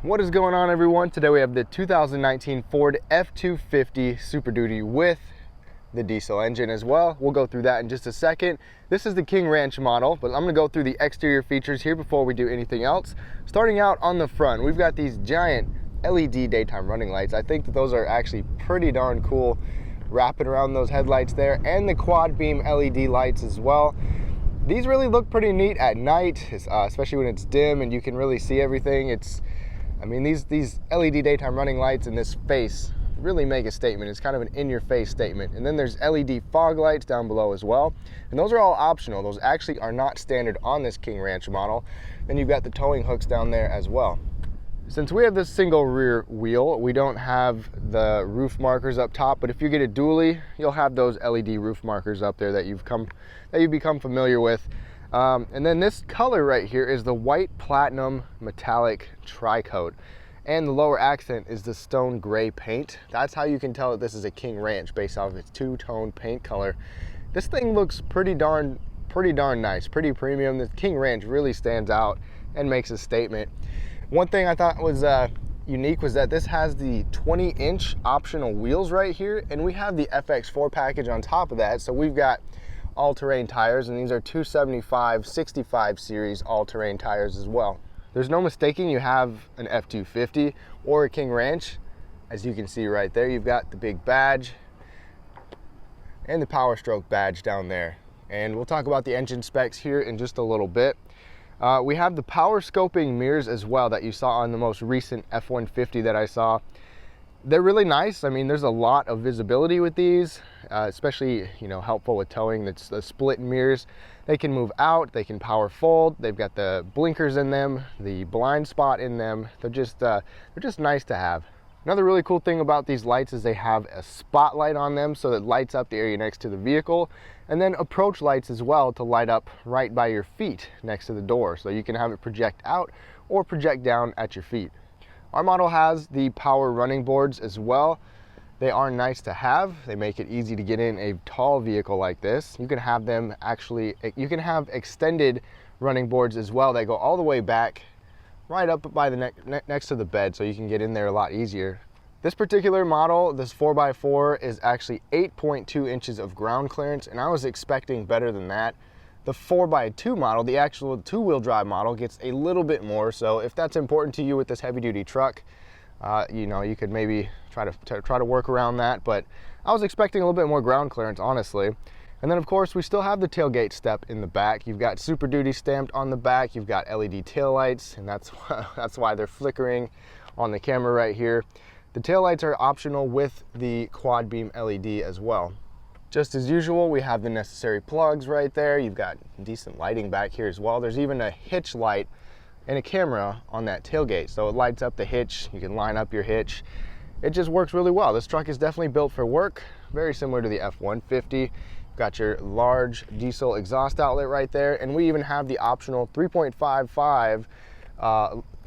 What is going on, everyone? Today we have the 2019 Ford F250 Super Duty with the diesel engine as well. We'll go through that in just a second. This is the King Ranch model, but I'm gonna go through the exterior features here before we do anything else. Starting out on the front, we've got these giant LED daytime running lights. I think that those are actually pretty darn cool, wrapping around those headlights there, and the quad beam LED lights as well. These really look pretty neat at night, especially when it's dim and you can really see everything. I mean, these LED daytime running lights in this face really make a statement. It's kind of an in-your-face statement. And then there's LED fog lights down below as well. And those are all optional. Those actually are not standard on this King Ranch model. Then you've got the towing hooks down there as well. Since we have this single rear wheel, we don't have the roof markers up top, but if you get a dually, you'll have those LED roof markers up there that you've become familiar with. And then this color right here is the white platinum metallic tri-coat, and the lower accent is the stone gray paint. That's how you can tell that this is a King Ranch based off of its two-tone paint color. This thing looks pretty darn nice, pretty premium. The King Ranch really stands out and makes a statement. One thing I thought was unique was that this has the 20-inch optional wheels right here, and we have the FX4 package on top of that. So we've got all-terrain tires, and these are 275/65 series all-terrain tires as well. There's no mistaking you have an F250 or a King Ranch. As you can see right there, you've got the big badge and the Power Stroke badge down there. And we'll talk about the engine specs here in just a little bit. We have the power scoping mirrors as well that you saw on the most recent F-150 that I saw. They're really nice. I mean, there's a lot of visibility with these, especially, helpful with towing. That's the split mirrors. They can move out, they can power fold. They've got the blinkers in them, the blind spot in them. They're just nice to have. Another really cool thing about these lights is they have a spotlight on them, so that lights up the area next to the vehicle, and then approach lights as well to light up right by your feet next to the door, so you can have it project out or project down at your feet. Our model has the power running boards as well. They are nice to have. They make it easy to get in a tall vehicle like this. You can have them you can have extended running boards as well that go all the way back right up by the next to the bed, so you can get in there a lot easier. This particular model, this 4x4, is actually 8.2 inches of ground clearance, and I was expecting better than that. The 4x2 model, the actual two-wheel drive model, gets a little bit more. So if that's important to you with this heavy-duty truck, you could maybe try to work around that. But I was expecting a little bit more ground clearance, honestly. And then, of course, we still have the tailgate step in the back. You've got Super Duty stamped on the back. You've got LED taillights, and that's why they're flickering on the camera right here. The taillights are optional with the quad beam LED as well. Just as usual, we have the necessary plugs right there. You've got decent lighting back here as well. There's even a hitch light and a camera on that tailgate, so it lights up the hitch. You can line up your hitch. It just works really well. This truck is definitely built for work, very similar to the F-150. You've got your large diesel exhaust outlet right there, and we even have the optional 3.55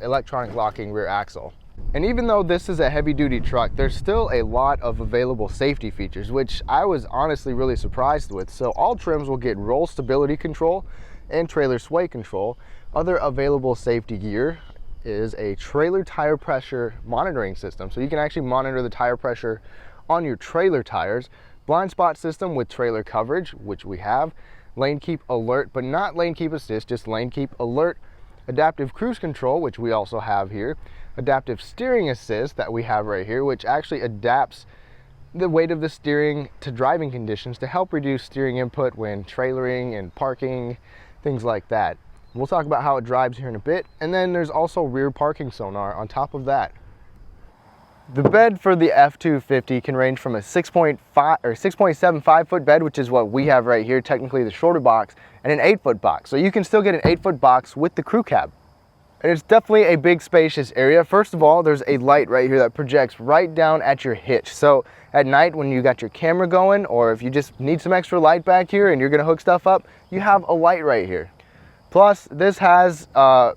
electronic locking rear axle. And even though this is a heavy-duty truck, there's still a lot of available safety features, which I was honestly really surprised with. So all trims will get roll stability control and trailer sway control. Other available safety gear is a trailer tire pressure monitoring system. So you can actually monitor the tire pressure on your trailer tires. Blind spot system with trailer coverage, which we have. Lane keep alert, but not lane keep assist, just lane keep alert. Adaptive cruise control, which we also have here. Adaptive steering assist that we have right here, which actually adapts the weight of the steering to driving conditions to help reduce steering input when trailering and parking, things like that. We'll talk about how it drives here in a bit. And then there's also rear parking sonar on top of that. The bed for the F250 can range from a 6.75 foot bed, which is what we have right here, technically the shorter box, and an 8-foot box. So you can still get an 8-foot box with the crew cab. And it's definitely a big spacious area. First of all, there's a light right here that projects right down at your hitch. So at night when you got your camera going, or if you just need some extra light back here and you're gonna hook stuff up, you have a light right here. Plus, this has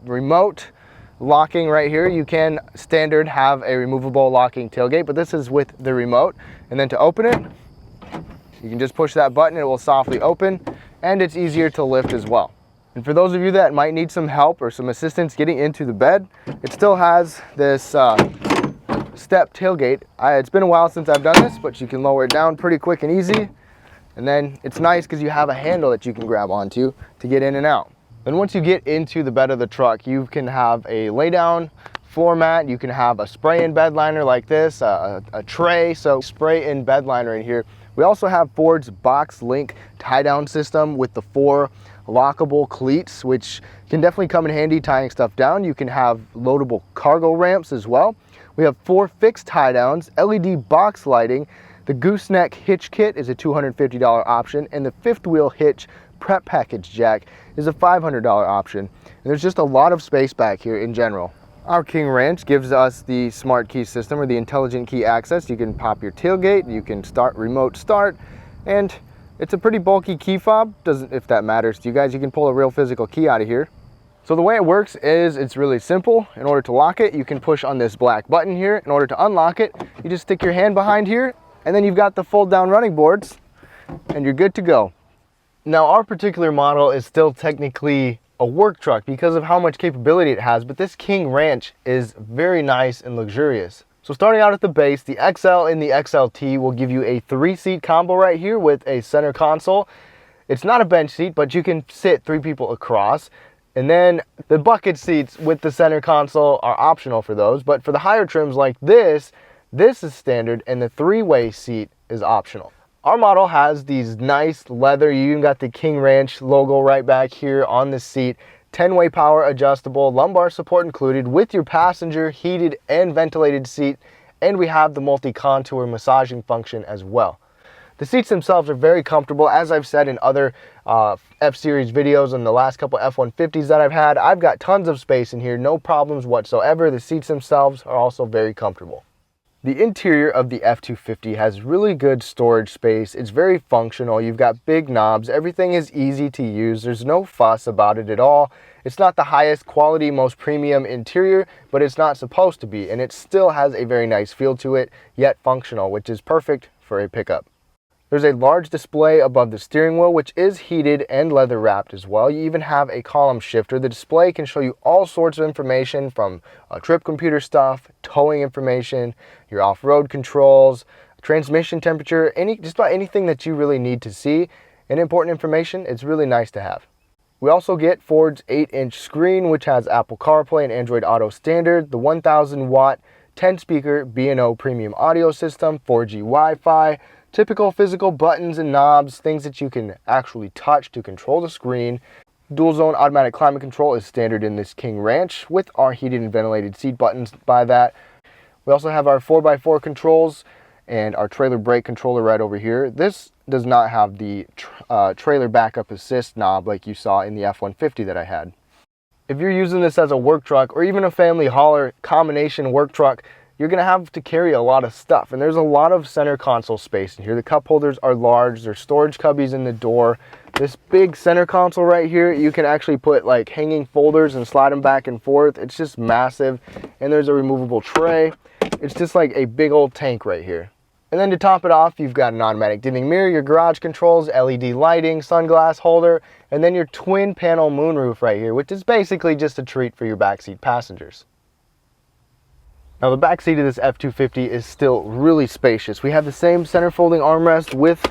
remote locking right here. You can standard have a removable locking tailgate, but this is with the remote. And then to open it, you can just push that button, it will softly open, and it's easier to lift as well. And for those of you that might need some help or some assistance getting into the bed, it still has this step tailgate. It's been a while since I've done this, but you can lower it down pretty quick and easy. And then it's nice because you have a handle that you can grab onto to get in and out. Then once you get into the bed of the truck, you can have a lay down floor mat, you can have a spray-in bed liner like this, a tray, so spray-in bed liner in here. We also have Ford's box link tie-down system with the 4 lockable cleats, which can definitely come in handy tying stuff down. You can have loadable cargo ramps as well. We have 4 fixed tie-downs, LED box lighting. The gooseneck hitch kit is a $250 option, and the 5th wheel hitch prep package jack is a $500 option. And there's just a lot of space back here in general. Our King Ranch gives us the smart key system, or the intelligent key access. You can pop your tailgate, you can start remote start, and it's a pretty bulky key fob. If that matters to you guys, you can pull a real physical key out of here. So the way it works is it's really simple. In order to lock it, you can push on this black button here. In order to unlock it, you just stick your hand behind here, and then you've got the fold down running boards, and you're good to go. Now, our particular model is still technically a work truck because of how much capability it has, but this King Ranch is very nice and luxurious. So starting out at the base, the XL and the XLT will give you a 3-seat combo right here with a center console. It's not a bench seat, but you can sit 3 people across. And then the bucket seats with the center console are optional for those, but for the higher trims like this is standard, and the 3-way seat is optional. Our model has these nice leather, you even got the King Ranch logo right back here on the seat, 10-way power adjustable, lumbar support included with your passenger heated and ventilated seat, and we have the multi-contour massaging function as well. The seats themselves are very comfortable. As I've said in other F-Series videos and the last couple F-150s that I've had, I've got tons of space in here, no problems whatsoever. The seats themselves are also very comfortable. The interior of the F-250 has really good storage space. It's very functional. You've got big knobs. Everything is easy to use. There's no fuss about it at all. It's not the highest quality, most premium interior, but it's not supposed to be. And it still has a very nice feel to it, yet functional, which is perfect for a pickup. There's a large display above the steering wheel, which is heated and leather wrapped as well. You even have a column shifter. The display can show you all sorts of information from trip computer stuff, towing information, your off-road controls, transmission temperature, just about anything that you really need to see. And important information, it's really nice to have. We also get Ford's 8-inch screen, which has Apple CarPlay and Android Auto standard, the 1,000-watt 10-speaker B&O premium audio system, 4G Wi-Fi, typical physical buttons and knobs, things that you can actually touch to control the screen. Dual zone automatic climate control is standard in this King Ranch with our heated and ventilated seat buttons by that. We also have our 4x4 controls and our trailer brake controller right over here. This does not have the trailer backup assist knob like you saw in the F-150 that I had. If you're using this as a work truck or even a family hauler combination work truck, you're going to have to carry a lot of stuff, and there's a lot of center console space in here. The cup holders are large, there's storage cubbies in the door. This big center console right here, you can actually put like hanging folders and slide them back and forth. It's just massive, and there's a removable tray. It's just like a big old tank right here. And then to top it off, you've got an automatic dimming mirror, your garage controls, LED lighting, sunglass holder, and then your twin panel moonroof right here, which is basically just a treat for your backseat passengers. Now the back seat of this F-250 is still really spacious. We have the same center folding armrest with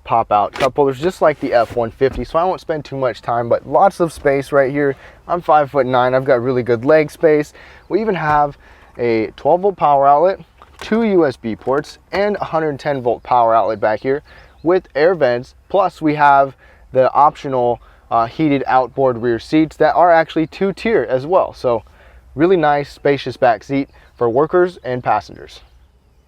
pop-out cup holders just like the F-150, so I won't spend too much time, but lots of space right here. I'm 5'9", I've got really good leg space. We even have a 12-volt power outlet, 2 USB ports, and 110-volt power outlet back here with air vents. Plus we have the optional heated outboard rear seats that are actually 2-tier as well. So really nice, spacious back seat for workers and passengers.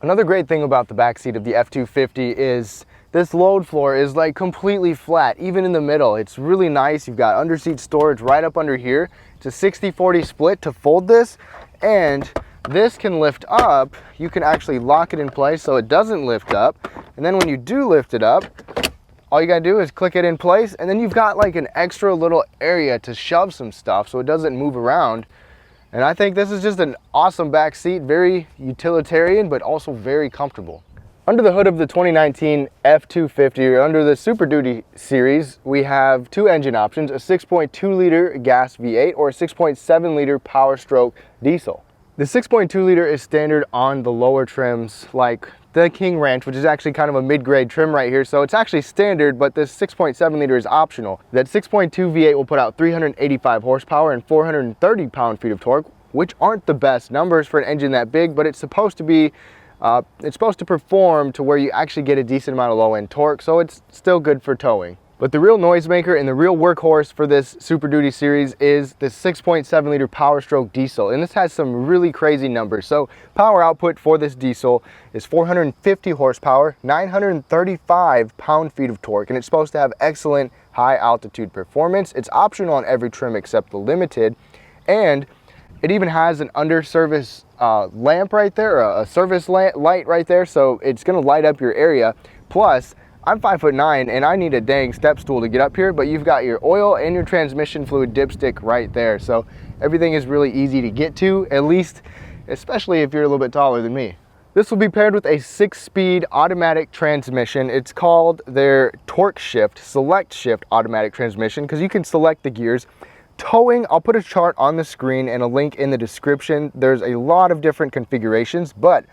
Another great thing about the back seat of the F-250 is this load floor is like completely flat, even in the middle. It's really nice. You've got underseat storage right up under here. It's a 60-40 split to fold this, and this can lift up. You can actually lock it in place so it doesn't lift up. And then when you do lift it up, all you gotta do is click it in place, and then you've got like an extra little area to shove some stuff so it doesn't move around. And I think this is just an awesome back seat, very utilitarian, but also very comfortable. Under the hood of the 2019 F250, or under the Super Duty series, we have two engine options, a 6.2 liter gas V8 or a 6.7 liter Power Stroke diesel. The 6.2 liter is standard on the lower trims like the King Ranch, which is actually kind of a mid-grade trim right here. So it's actually standard, but this 6.7 liter is optional. That 6.2 V8 will put out 385 horsepower and 430 pound-feet of torque, which aren't the best numbers for an engine that big, but it's supposed to perform to where you actually get a decent amount of low-end torque, so it's still good for towing. But the real noisemaker and the real workhorse for this Super Duty series is the 6.7 liter Power Stroke diesel, and this has some really crazy numbers. So power output for this diesel is 450 horsepower, 935 pound-feet of torque, and it's supposed to have excellent high altitude performance. It's optional on every trim except the Limited, and it even has an under service lamp right there, a service light right there, so it's gonna light up your area. Plus, I'm 5'9" and I need a dang step stool to get up here, but you've got your oil and your transmission fluid dipstick right there. So everything is really easy to get to, at least, especially if you're a little bit taller than me. This will be paired with a 6-speed automatic transmission. It's called their Torque Shift, Select Shift automatic transmission, because you can select the gears. Towing, I'll put a chart on the screen and a link in the description. There's a lot of different configurations, but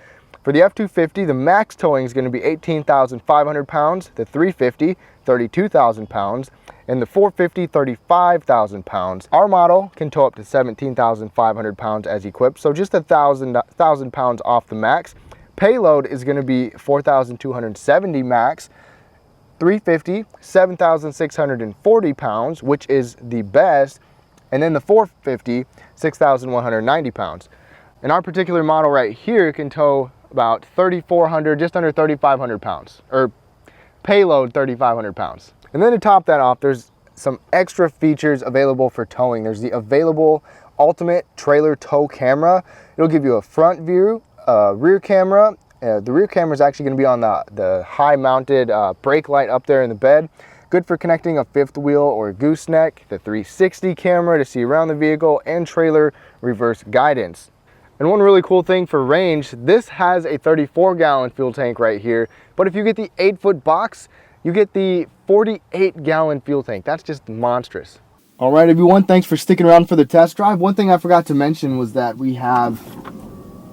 for the F250, the max towing is going to be 18,500 pounds, the 350, 32,000 pounds, and the 450, 35,000 pounds. Our model can tow up to 17,500 pounds as equipped, so just 1,000 pounds off the max. Payload is going to be 4,270 max. 350, 7,640 pounds, which is the best, and then the 450, 6,190 pounds. And our particular model right here can tow about 3,400, just under 3,500 pounds, or payload 3,500 pounds. And then to top that off, there's some extra features available for towing. There's the available Ultimate Trailer Tow Camera. It'll give you a front view, rear camera. The rear camera is actually going to be on the high-mounted brake light up there in the bed. Good for connecting a fifth wheel or gooseneck. The 360 camera to see around the vehicle, and trailer reverse guidance. And one really cool thing for range, this has a 34-gallon fuel tank right here, but if you get the 8-foot box, you get the 48-gallon fuel tank. That's just monstrous. All right, everyone, thanks for sticking around for the test drive. One thing I forgot to mention was that we have,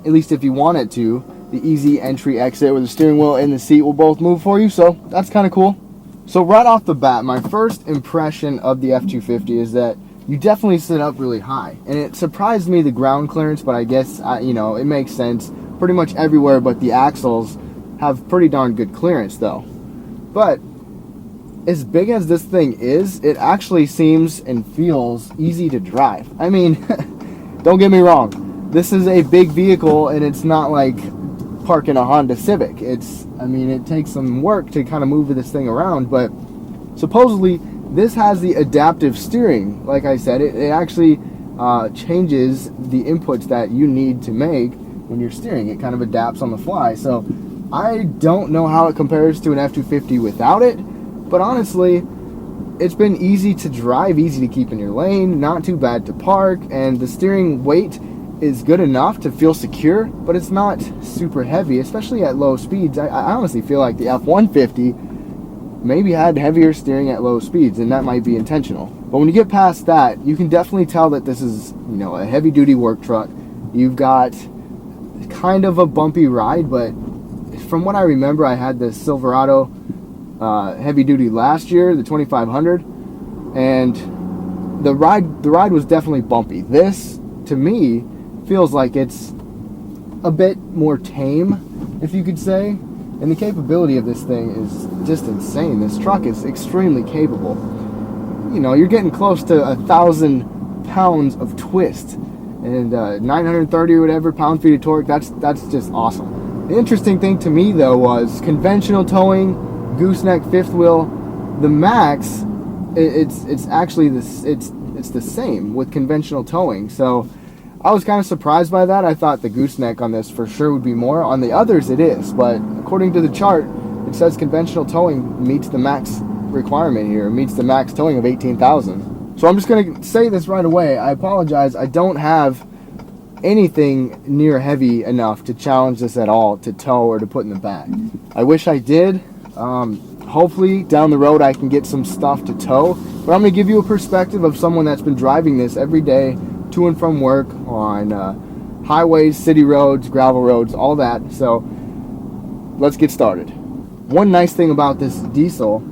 at least if you want it to, the easy entry exit where the steering wheel and the seat will both move for you, so that's kind of cool. So right off the bat, my first impression of the F250 is that you definitely sit up really high, and it surprised me, the ground clearance, but I guess you know, it makes sense. Pretty much everywhere but the axles have pretty darn good clearance though. But as big as this thing is, it actually seems and feels easy to drive. I mean, don't get me wrong, this is a big vehicle and it's not like parking a Honda Civic. I mean, it takes some work to kind of move this thing around, but supposedly this has the adaptive steering. Like I said, it actually changes the inputs that you need to make when you're steering. It kind of adapts on the fly. So I don't know how it compares to an F250 without it, but honestly, it's been easy to drive, easy to keep in your lane, not too bad to park, and the steering weight is good enough to feel secure, but it's not super heavy, especially at low speeds. I honestly feel like the F-150 maybe had heavier steering at low speeds, and that might be intentional. But when you get past that, you can definitely tell that this is, you know, a heavy-duty work truck. You've got kind of a bumpy ride, but from what I remember, I had this Silverado heavy-duty last year, the 2500, and the ride was definitely bumpy. This, to me, feels like it's a bit more tame, if you could say. And the capability of this thing is just insane. This truck is extremely capable. You know, you're getting close to 1,000 pounds of twist and 930 or whatever pound-feet of torque. That's just awesome. The interesting thing to me though was conventional towing, gooseneck fifth wheel. The max, it's actually it's the same with conventional towing. So I was kind of surprised by that. I thought the gooseneck on this for sure would be more. On the others it is, but according to the chart, it says conventional towing meets the max requirement here, meets the max towing of 18,000. So I'm just going to say this right away. I apologize. I don't have anything near heavy enough to challenge this at all to tow or to put in the back. I wish I did. Hopefully down the road I can get some stuff to tow, but I'm going to give you a perspective of someone that's been driving this every day to and from work on highways, city roads, gravel roads, all that. So let's get started. One nice thing about this diesel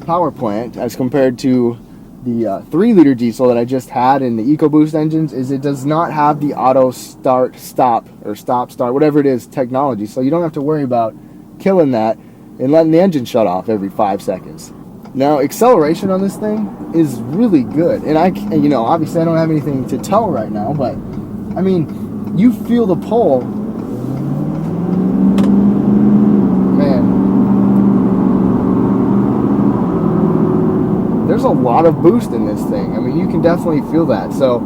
power plant as compared to the 3-liter diesel that I just had in the EcoBoost engines is it does not have the auto start stop or stop start, whatever it is, technology. So you don't have to worry about killing that and letting the engine shut off every 5 seconds. Now, acceleration on this thing is really good. And obviously I don't have anything to tow right now, but I mean, you feel the pull. Man, there's a lot of boost in this thing. I mean, you can definitely feel that. So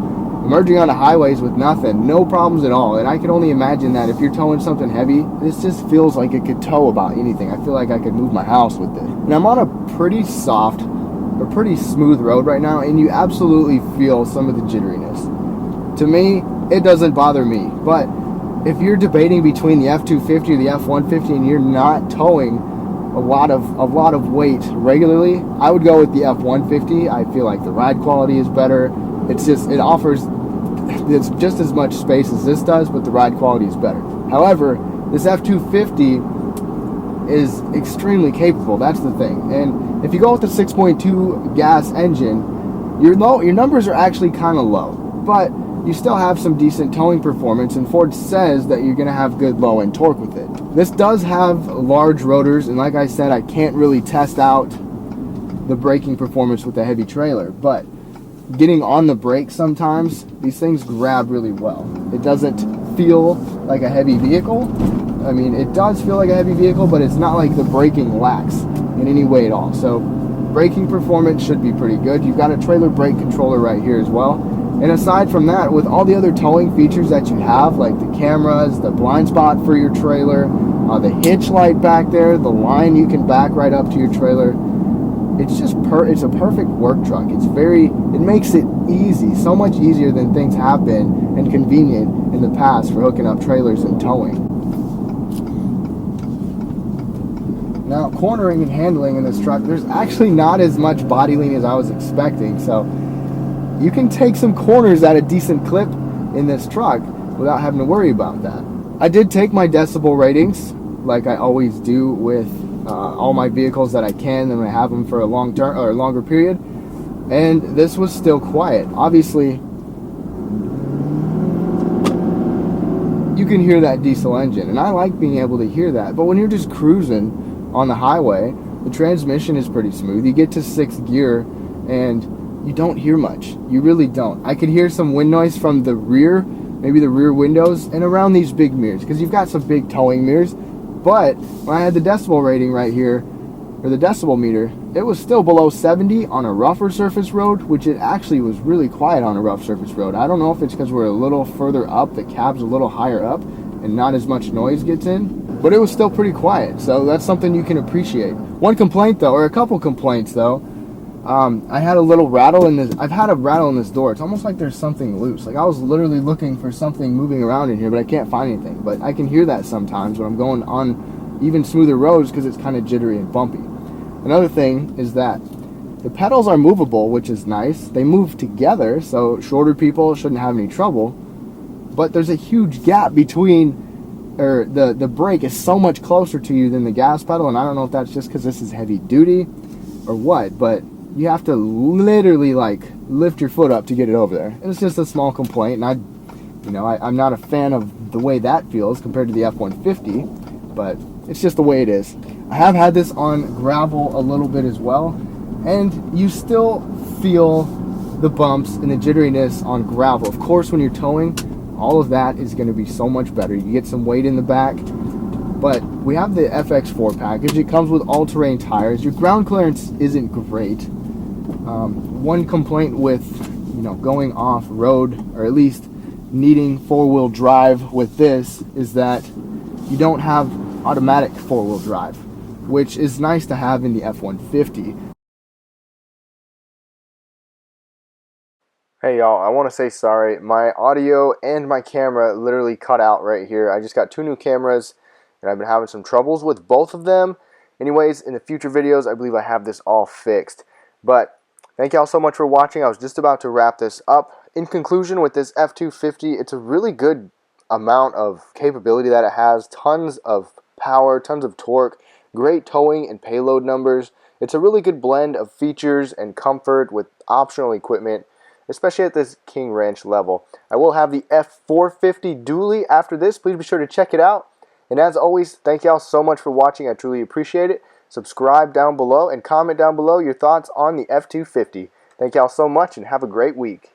emerging onto highways with nothing, no problems at all. And I can only imagine that if you're towing something heavy, this just feels like it could tow about anything. I feel like I could move my house with it. And I'm on a pretty soft or pretty smooth road right now, and you absolutely feel some of the jitteriness. To me, it doesn't bother me. But if you're debating between the F250 or the F150 and you're not towing a lot of weight regularly, I would go with the F150. I feel like the ride quality is better. It offers just as much space as this does, but the ride quality is better. However, this F250 is extremely capable. That's the thing. And if you go with the 6.2 gas engine, your numbers are actually kind of low, but you still have some decent towing performance, and Ford says that you're going to have good low-end torque with it. This does have large rotors, and like I said, I can't really test out the braking performance with a heavy trailer, but getting on the brake sometimes, these things grab really well. It doesn't feel like a heavy vehicle. I mean, it does feel like a heavy vehicle, but it's not like the braking lacks in any way at all. So braking performance should be pretty good. You've got a trailer brake controller right here as well. And aside from that, with all the other towing features that you have, like the cameras, the blind spot for your trailer, the hitch light back there, the line you can back right up to your trailer, it's a perfect work truck. It makes it easy, so much easier than things have been and convenient in the past for hooking up trailers and towing. Now, cornering and handling in this truck, there's actually not as much body lean as I was expecting, so you can take some corners at a decent clip in this truck without having to worry about that. I did take my decibel ratings, like I always do with all my vehicles that I can, and I have them for a longer period, and this was still quiet. Obviously, you can hear that diesel engine, and I like being able to hear that, but when you're just cruising on the highway, the transmission is pretty smooth. You get to 6th gear, and you don't hear much. You really don't. I could hear some wind noise from the rear, maybe the rear windows, and around these big mirrors, because you've got some big towing mirrors. But when I had the decibel rating right here, or the decibel meter, it was still below 70 on a rougher surface road, which it actually was really quiet on a rough surface road. I don't know if it's because we're a little further up, the cab's a little higher up, and not as much noise gets in, but it was still pretty quiet, so that's something you can appreciate. One complaint though, or a couple complaints though, I had a little rattle in this. I've had a rattle in this door. It's almost like there's something loose. Like I was literally looking for something moving around in here, but I can't find anything. But I can hear that sometimes when I'm going on even smoother roads because it's kind of jittery and bumpy. Another thing is that the pedals are movable, which is nice. They move together, so shorter people shouldn't have any trouble. But there's a huge gap between, or the brake is so much closer to you than the gas pedal, and I don't know if that's just because this is heavy duty or what, but you have to literally like lift your foot up to get it over there. And it's just a small complaint, and I'm not a fan of the way that feels compared to the F-150, but it's just the way it is. I have had this on gravel a little bit as well, and you still feel the bumps and the jitteriness on gravel. Of course, when you're towing, all of that is going to be so much better. You get some weight in the back, but we have the FX4 package. It comes with all-terrain tires. Your ground clearance isn't great. One complaint with going off-road, or at least needing four-wheel drive with this, is that you don't have automatic four-wheel drive, which is nice to have in the F-150. Hey y'all, I want to say sorry. My audio and my camera literally cut out right here. I just got two new cameras and I've been having some troubles with both of them. Anyways, in the future videos, I believe I have this all fixed. But thank y'all so much for watching. I was just about to wrap this up. In conclusion, with this F250, it's a really good amount of capability that it has. Tons of power, tons of torque, great towing and payload numbers. It's a really good blend of features and comfort with optional equipment, especially at this King Ranch level. I will have the F450 dually after this. Please be sure to check it out. And as always, thank y'all so much for watching. I truly appreciate it. Subscribe down below and comment down below your thoughts on the F250. Thank y'all so much and have a great week.